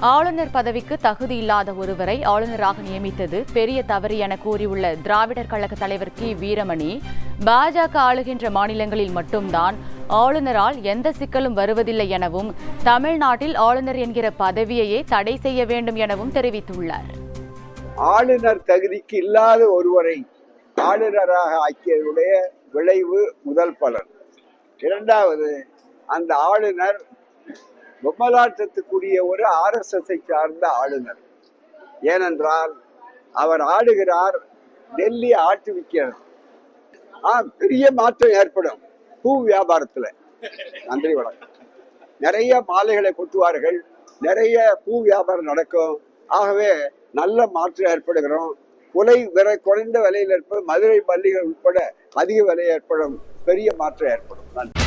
ஆளுநர் பதவிக்கு தகுதி இல்லாத ஒருவரை ஆளுநராக நியமித்தது பெரிய தவறு என கூறியுள்ள திராவிடர் கழக தலைவர் கி வீரமணி, பாஜக ஆளுகின்ற மாநிலங்களில் மட்டும்தான் ஆளுநரால் எந்த சிக்கலும் வருவதில்லை எனவும், தமிழ்நாட்டில் ஆளுநர் என்கிற பதவியையே தடை செய்ய வேண்டும் எனவும் தெரிவித்துள்ளார். ஆளுநர் தகுதிக்கு இல்லாத ஒருவரை ஆளுநராக ஆக்கியதுடைய விளைவு முதல் பலன். இரண்டாவது, அந்த ஆளுநர் பொம்மலாட்டத்துக்குரிய ஒரு RSS சார்ந்த ஆளுநர். ஏனென்றால் அவர் ஆளுகிறார், டெல்லி ஆட்டுவிக்கிறது. பெரிய மாற்றம் ஏற்படும் பூ வியாபாரத்துல. நன்றி, வணக்கம். நிறைய மாலைகளை கொட்டுவார்கள், நிறைய பூ வியாபாரம் நடக்கும். ஆகவே நல்ல மாற்றம் ஏற்படுகிறோம். குறைந்த விலையில் ஏற்படும், மதுரை மல்லிகை உட்பட அதிக விலை ஏற்படும், பெரிய மாற்றம் ஏற்படும். நன்றி.